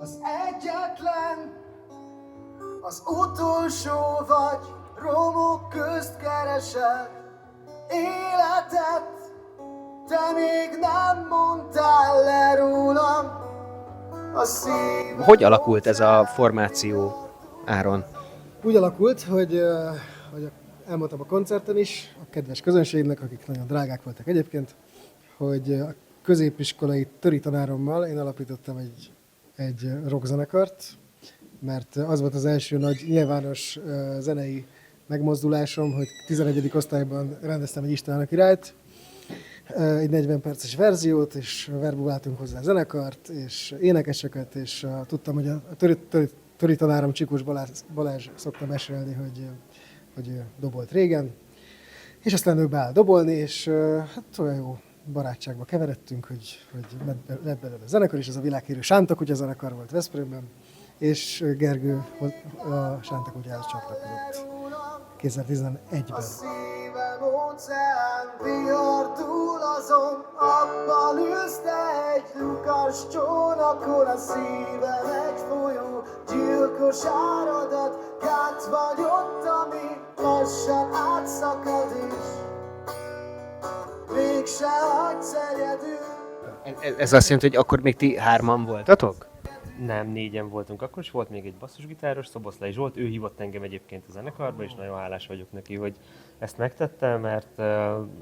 az egyetlen, az utolsó vagy, romok közt keresed életet, te még nem mondtál le rólam a szívem. Hogy alakult ez a formáció, Áron? Úgy alakult, hogy elmondtam a koncerten is, a kedves közönségnek, akik nagyon drágák voltak egyébként, hogy a középiskolai töritanárommal én alapítottam egy rockzenekart, mert az volt az első nagy nyilvános zenei megmozdulásom, hogy 11. osztályban rendeztem egy Istvánok királyt, egy 40 perces verziót, és verbuváltunk hozzá zenekart, és énekeseket, és tudtam, hogy a töritanárom Csikós Balázs szokta mesélni, hogy ő dobolt régen, és aztán ő beáll dobolni, és hát olyan jó barátságba keveredtünk, hogy lett belőle a zenekar, és ez a világhírű Sánta Kutya zenekar volt Veszprémben, és Gergő a Sánta Kutyához csatlakozott 2011-ben. Óceán vihar túl azon, abban ülsz te egy lukas csónakon, a szívem egy folyó, gyilkos áradat, gát vagy ott, ami lassan átszakad is, mégse hagysz egyedül. Ez azt jelenti, hogy akkor még ti hárman voltatok? Nem, négyen voltunk akkor, és volt még egy basszusgitáros, Szoboszlai Zsolt, ő hívott engem egyébként a zenekarba, és nagyon hálás vagyok neki, hogy ezt megtette, mert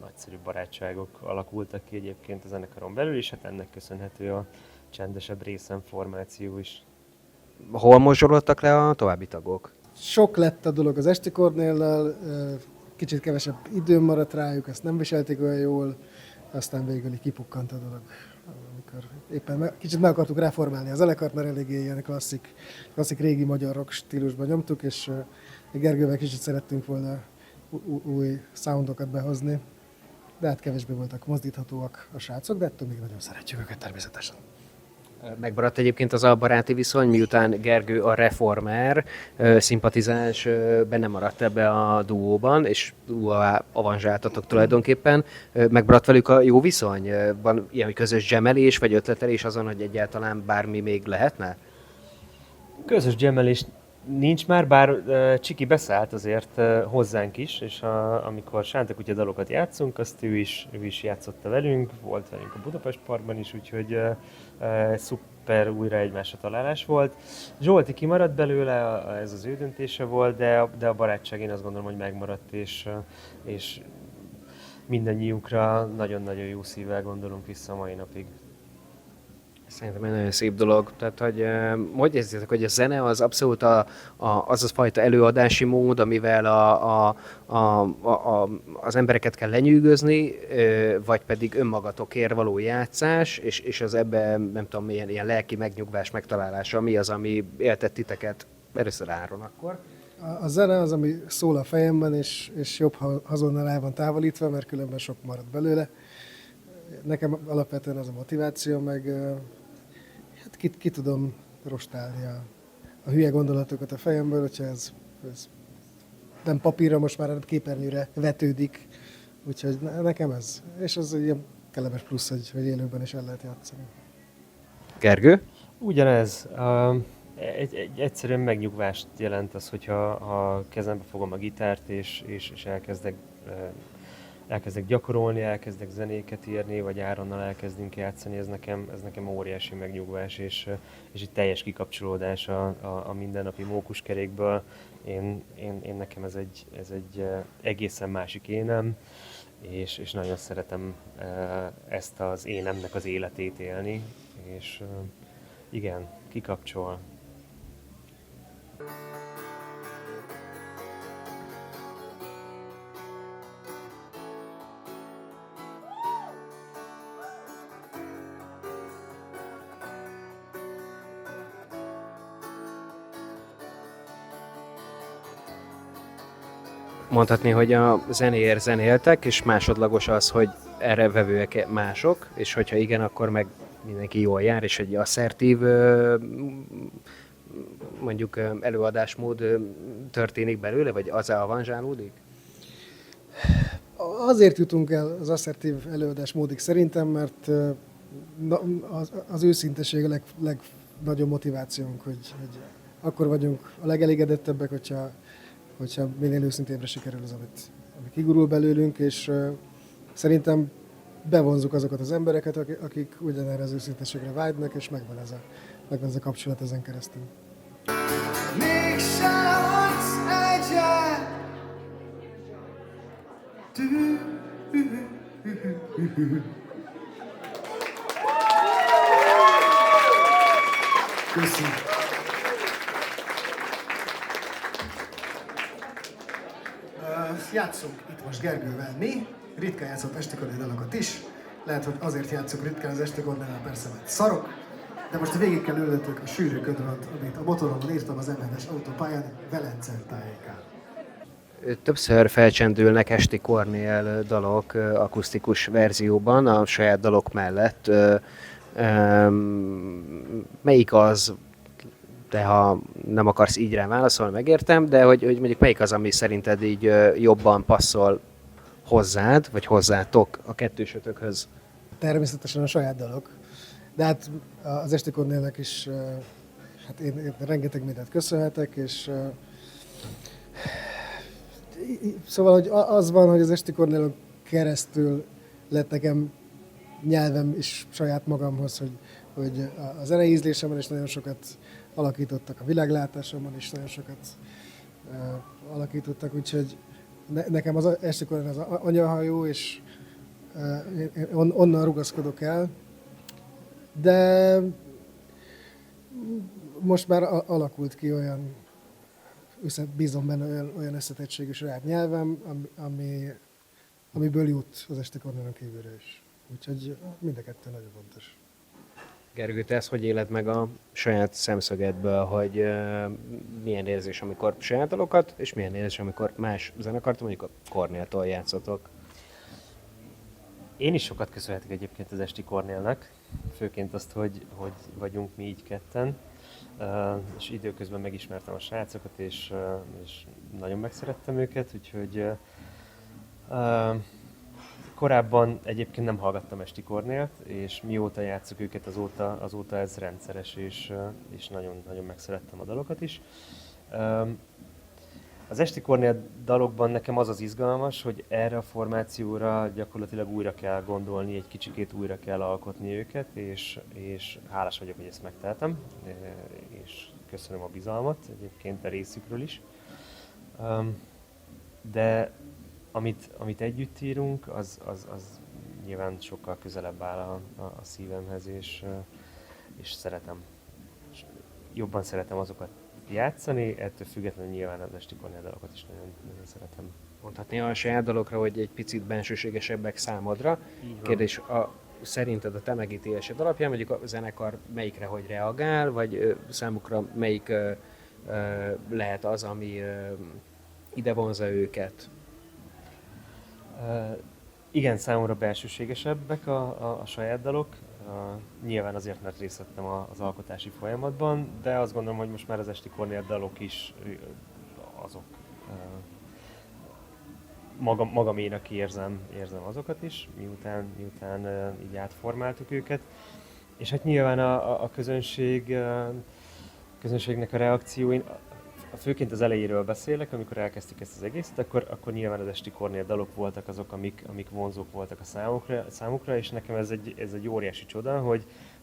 nagyszerű barátságok alakultak ki egyébként a zenekaron belül, és hát ennek köszönhető a csendesebb részen formáció is. Hol morzsolódtak le a további tagok? Sok lett a dolog az esti Kornéllal, kicsit kevesebb időm maradt rájuk, ezt nem viselték olyan jól, aztán végül így kipukkant a dolog. Amikor éppen kicsit meg akartuk reformálni a zenekart, mert eléggé ilyen klasszik régi magyar rock stílusban nyomtuk, és Gergővel kicsit szerettünk volna új soundokat behozni, de hát kevésbé voltak mozdíthatóak a srácok, de ettől még nagyon szeretjük őket természetesen. Megmaradt egyébként az a baráti viszony, miután Gergő a reformer, szimpatizáns benne maradt ebbe a duóban, és duóvá avanzsáltatok tulajdonképpen. Megmaradt velük a jó viszony? Van ilyen közös gemelés, vagy ötletelés azon, hogy egyáltalán bármi még lehetne? Közös gemelés nincs már, bár Csiki beszállt azért hozzánk is, és amikor Sánta Kutya dalokat játszunk, azt ő is játszotta velünk, volt velünk a Budapest Parkban is, úgyhogy szuper újra egymásra találás volt. Zsolti kimaradt belőle, ez az ő döntése volt, de a barátság én azt gondolom, hogy megmaradt, és mindannyiunkra nagyon-nagyon jó szívvel gondolunk vissza a mai napig. Szerintem egy nagyon szép dolog. Tehát, hogy érzitek, hogy a zene az abszolút az a fajta előadási mód, amivel az embereket kell lenyűgözni, vagy pedig önmagatokért való játszás, és az ebben, nem tudom, ilyen lelki megnyugvás megtalálása, mi az, ami éltett titeket? Először Áron akkor. A zene az, ami szól a fejemben, és jobb, ha azonnal el van távolítva, mert különben sok marad belőle. Nekem alapvetően az a motiváció, meg hát ki tudom rostálni a hülye gondolatokat a fejemből, hogyha ez nem papírra, most már képernyőre vetődik. Úgyhogy nekem ez. És az egy ilyen kellemes plusz, hogy élőben is el lehet játszani. Gergő? Ugyanez. Egyszerűen megnyugvást jelent az, hogyha kezembe fogom a gitárt, és elkezdek gyakorolni, elkezdek zenéket írni, vagy Áronnal elkezdünk játszani, ez nekem óriási megnyugvás, és egy teljes kikapcsolódás a mindennapi mókuskerékből. Nekem ez egy egészen másik énem, és nagyon szeretem ezt az énemnek az életét élni, és igen, kikapcsol. Mondhatni, hogy a zenéért zenéltek, és másodlagos az, hogy erre vevőek mások, és hogyha igen, akkor meg mindenki jól jár, és egy asszertív mondjuk előadásmód történik belőle, vagy az avanzsálódik? Azért jutunk el az asszertív előadásmódig szerintem, mert az őszinteség a nagyon motivációnk, hogy akkor vagyunk a legelégedettebbek, hogyha minél őszintébbre sikerül az, ami kigurul belőlünk, és szerintem bevonzuk azokat az embereket, akik ugyanerre az őszinteségre vágynak, és megvan ez a kapcsolat ezen keresztül. Mégse adsz egyet. Köszönöm. Játszunk itt most Gergővel mi, ritkán játszott estikornél dalokat is. Lehet, hogy azért játszunk ritkán az estikornél, persze, mert szarok. De most végig kell ülnöttök a sűrű ködvont, amit a motoromon írtam az M7-es autópályán Velence tájékán. Többször felcsendülnek Esti Kornél dalok akusztikus verzióban a saját dalok mellett. Melyik az, de ha nem akarsz így rá válaszolni, megértem, de hogy mondjuk melyik az, ami szerinted így jobban passzol hozzád, vagy hozzátok a kettősötökhöz? Természetesen a saját dalok. De hát az Esti Kornélnek is hát én rengeteg mindent köszönhetek, és szóval hogy az van, hogy az Esti Kornélon keresztül lett nekem nyelvem is saját magamhoz, hogy a zenei ízlésemben is nagyon sokat alakítottak, a világlátásomban is nagyon sokat alakítottak, úgyhogy nekem az Esti Kornél az anyahajó, és én onnan rugaszkodok el, de most már alakult ki olyan, bízom benne olyan összetettségű saját nyelvem, amiből jut az Esti Kornélon kívülre is. Úgyhogy mind a kettő nagyon fontos. Gergő, te ezt hogy éled meg a saját szemszögedből, hogy milyen érzés, amikor saját dalokat, és milyen érzés, amikor más zenekart, mondjuk a Kornéltól játszotok? Én is sokat köszönhetek egyébként az Esti Kornélnek, főként azt, hogy vagyunk mi így ketten, és időközben megismertem a srácokat, és nagyon megszerettem őket, úgyhogy korábban egyébként nem hallgattam Esti Kornélt, és mióta játszok őket, azóta ez rendszeres, és nagyon, nagyon megszerettem a dalokat is. Az Esti Kornél dalokban nekem az izgalmas, hogy erre a formációra gyakorlatilag újra kell gondolni, egy kicsikét újra kell alkotni őket, és hálás vagyok, hogy ezt megtehetem, és köszönöm a bizalmat egyébként a részükről is. De amit együtt írunk, az nyilván sokkal közelebb áll a szívemhez, és szeretem. Jobban szeretem azokat játszani, ettől függetlenül nyilván az Esti Kornél dalokat is nagyon, nagyon szeretem. Mondhatni a saját dalokra, hogy egy picit bensőségesebbek számodra. Kérdés, szerinted a te megítélésed alapján mondjuk a zenekar melyikre hogy reagál, vagy számukra melyik lehet az, ami ide vonza őket? Igen, számomra belsőségesebbek a saját dalok. Nyilván azért, mert részt vettem az alkotási folyamatban, de azt gondolom, hogy most már az Esti Kornél dalok is azok. Magaménak érzem azokat is, miután így átformáltuk őket. És hát nyilván a közönségnek a reakcióin, főként az elejéről beszélek, amikor elkezdtük ezt az egészet, akkor nyilván az Esti Kornél dalok voltak azok, amik vonzók voltak a számukra, és nekem ez egy óriási csoda,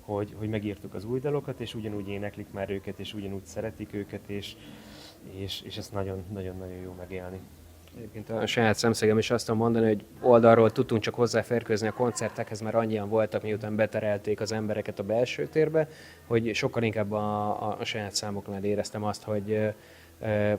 hogy megírtuk az új dalokat, és ugyanúgy éneklik már őket, és ugyanúgy szeretik őket, és ezt nagyon-nagyon jó megélni. Egyébként a saját szemszögem is azt tudom mondani, hogy oldalról tudtunk csak hozzáférkőzni a koncertekhez, mert annyian voltak, miután beterelték az embereket a belső térbe, hogy sokkal inkább a saját számoknál éreztem azt, vagy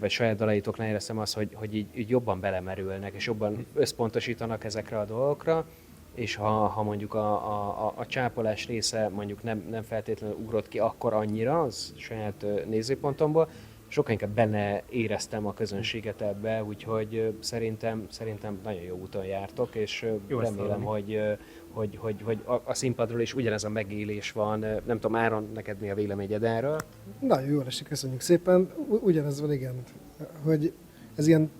saját dalaitoknál éreztem azt, hogy így jobban belemerülnek, és jobban összpontosítanak ezekre a dolgokra, és ha mondjuk a csápolás része mondjuk nem feltétlenül ugrott ki akkor annyira, az saját nézőpontomból, sokkal inkább benne éreztem a közönséget ebbe, úgyhogy szerintem nagyon jó úton jártok, és jó, remélem, hogy a színpadról is ugyanez a megélés van. Nem tudom, Áron, neked mi a véleményed erről? Nagyon jól esik, köszönjük szépen. Ugyanez van, igen, hogy ez ilyen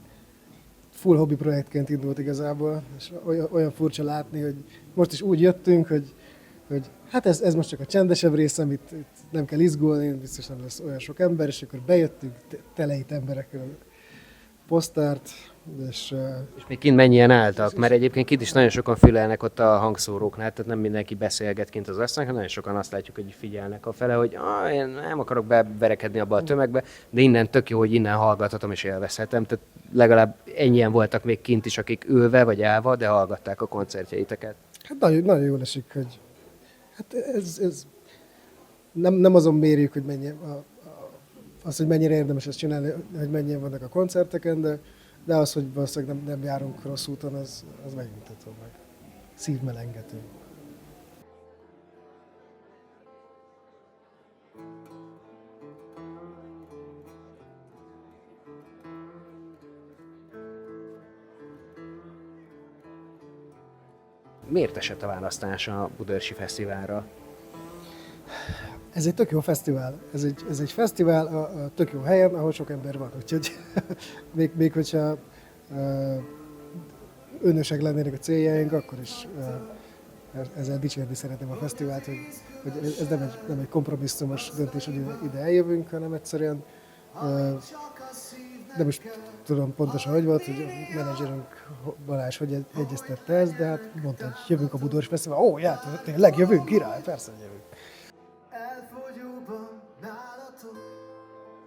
full hobby projektként indult igazából, és olyan furcsa látni, hogy most is úgy jöttünk, hogy hogy hát ez most csak a csendesebb része, amit itt nem kell izgulni, biztos nem lesz olyan sok ember, és akkor bejöttünk, teleit emberekkel a posztárt, és És még kint mennyien álltak, mert egyébként kint is nagyon sokan fülelnek ott a hangszóróknál, tehát nem mindenki beszélget kint az asztalon, hanem nagyon sokan azt látjuk, hogy figyelnek a fele, hogy én nem akarok beverekedni abba a tömegbe, de innen tök jó, hogy innen hallgathatom és élvezhetem. Tehát legalább ennyien voltak még kint is, akik ülve vagy állva, de hallgatták a koncertjeiteket. hát nagyon jól esik, hogy hát ez nem azon mérjük, hogy az, hogy mennyire érdemes ezt csinálni, hogy mennyien vannak a koncerteken, de az, hogy valószínűleg nem járunk rossz úton, az megmutató meg. Szívmelengető. Miért esett a választás a Budaörsi Fesztiválra? Ez egy tök jó fesztivál. Ez egy fesztivál a tök jó helyen, ahol sok ember van. Úgyhogy még hogyha önösek lennének a céljaink, akkor is ezzel dicsérni szeretném a fesztivált, hogy ez nem egy kompromisszumos döntés, hogy ide eljövünk, hanem egyszerűen nem is tudom pontosan, hogy volt, hogy a menedzserünk Balázs hogy egyeztette ezt, de hát mondta, hogy jövünk a Budaörsi Fesztivál. Ó, tényleg jövünk, király, persze, hogy jövünk. Elfogyóban nálatok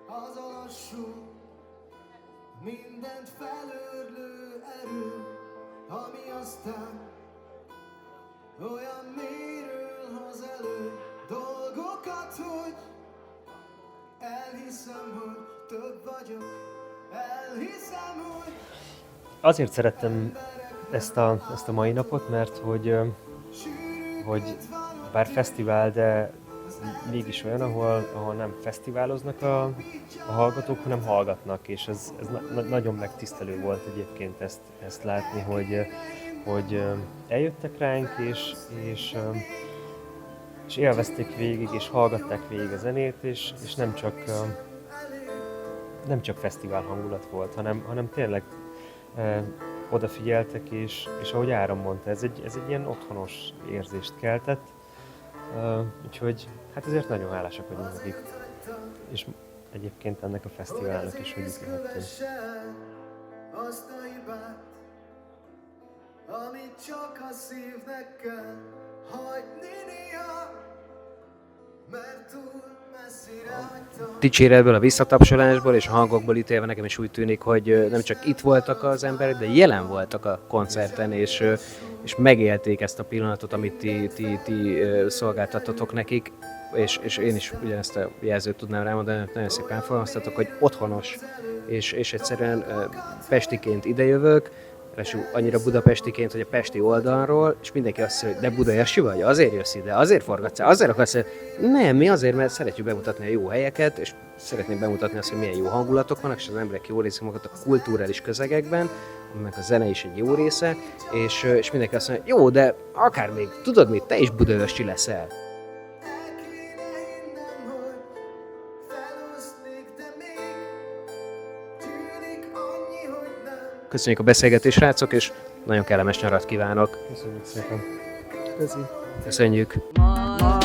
az a lassú, mindent felőrlő erő, ami aztán olyan mélyről hoz elő dolgokat, hogy elhiszem, hogy több vagyok, elhiszem, hogy Azért szerettem ezt a mai napot, mert hogy bár fesztivál, de mégis olyan, ahol nem fesztiváloznak a hallgatók, hanem hallgatnak, és ez nagyon megtisztelő volt egyébként ezt látni, hogy eljöttek ránk, és élvezték végig, és hallgatták végig a zenét, és nem csak fesztivál hangulat volt, hanem tényleg odafigyeltek, és ahogy Áron mondta, ez egy ilyen otthonos érzést keltett, úgyhogy hát ezért nagyon hálásak vagyunk nekik, és egyébként ennek a fesztiválnak is, hogy itt lehettünk. azt a hibát, amit csak a szívnek kell hagyni néha, mert túl messzire hagytam. Dicséretből, a visszatapsolásból és a hangokból ítélve nekem is úgy tűnik, hogy nem csak itt voltak az emberek, de jelen voltak a koncerten, és megélték ezt a pillanatot, amit ti szolgáltatotok nekik, és én is ugyanezt a jelzőt tudnám rámondani, nagyon szépen fogalmaztatok, hogy otthonos, és egyszerűen pestiként idejövök, és annyira budapestiként, hogy a pesti oldalról, és mindenki azt mondja, hogy de budaörsi vagy, azért jössz ide, azért forgatsz el, azért akarsz. Nem, mi azért, mert szeretjük bemutatni a jó helyeket, és szeretnénk bemutatni azt, hogy milyen jó hangulatok vannak, és az emberek jó részek magukat a kulturális közegekben, meg a zene is egy jó része, és mindenki azt mondja, jó, de akár még, tudod mit, te is budaörsi leszel. El kéne hinnem, hogy feloszlik, de még tűnik annyi, hogy nem. Köszönjük a beszélgetést, srácok, és nagyon kellemes nyarat kívánok. Köszönjük szépen! Köszi. Köszönjük. Ma